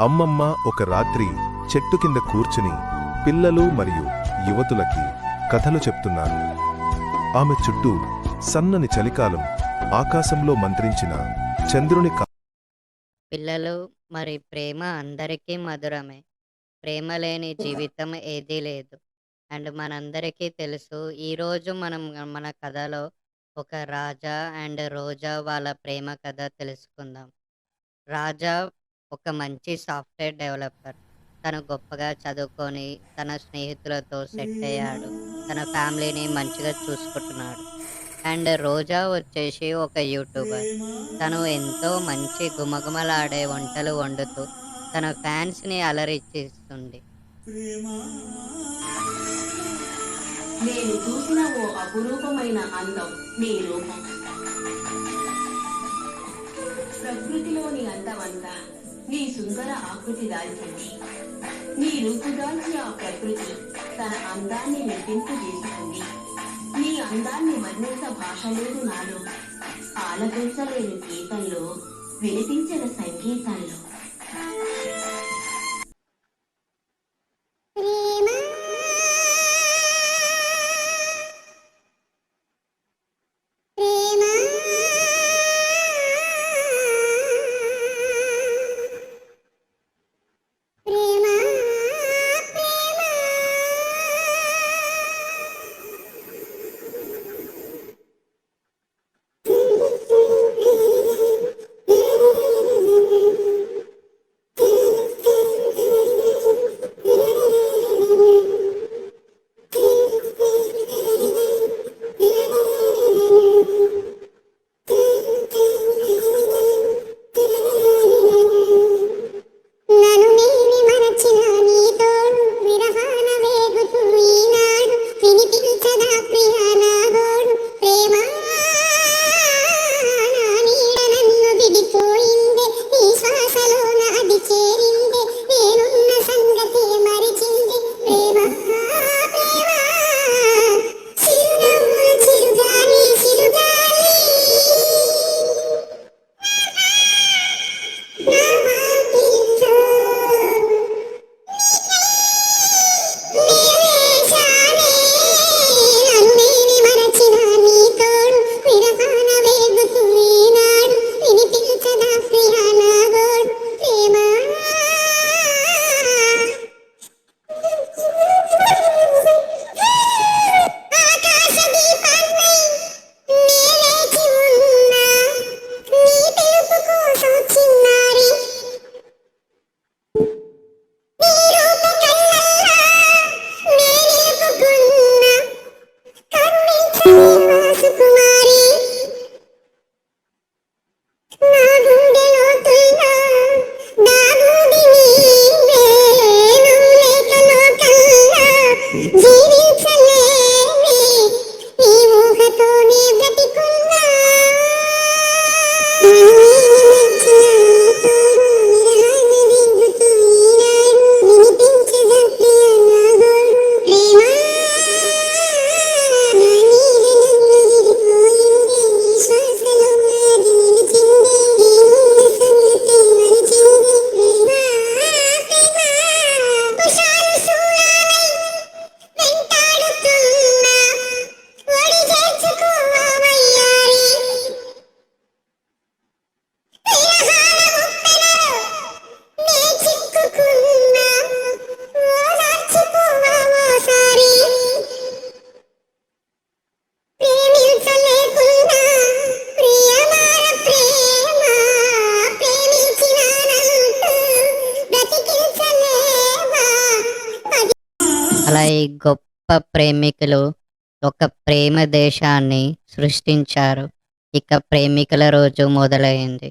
అమ్మమ్మ ఒక రాత్రి చెట్టు కింద కూర్చుని పిల్లలు మరియు యువతులకి కథలు చెప్తున్నారు. ఆమె చుట్టూ సన్నని చలికాలం, ఆకాశంలో మంత్రించిన చంద్రుని పిల్లలు మరి ప్రేమ అందరికీ మధురమే. ప్రేమ లేని జీవితం ఏదీ లేదు. అండ్ మనందరికీ తెలుసు. ఈరోజు మన కథలో ఒక రాజా అండ్ రోజా వాళ్ళ ప్రేమ కథ తెలుసుకుందాం. రాజా ఒక మంచి సాఫ్ట్‌వేర్ డెవలపర్. తను గొప్పగా చదువుకొని, తన స్నేహితులతో సెట్ అయ్యాడు. తన ఫ్యామిలీని మంచిగా చూసుకుంటున్నాడు. అండ్ రోజా వచ్చేసి ఒక యూట్యూబర్. తను ఎంతో మంచి గుమగుమలాడే వంటలు వండుతూ తన ఫ్యాన్స్‌ని అలరిచ్చిస్తుంది. నేను చూసిన ఓ అపురూపమైన అందం మీ రూపం. ప్రకృతిలోని అందమంతా నీ సుందర ఆకృతి దాల్చింది. నీ రూపు దాల్చి ఆ ప్రకృతి తన అందాన్ని రెట్టింపు చేసుకుంది. నీ అందాన్ని వర్ణించ భాష లేదు నాలో, ఆలపించలేని గీతంలో, వినిపించిన సంగీతంలో. అలా ఈ గొప్ప ప్రేమికులు ఒక ప్రేమ దేశాన్ని సృష్టించారు. ఇక ప్రేమికుల రోజు మొదలైంది.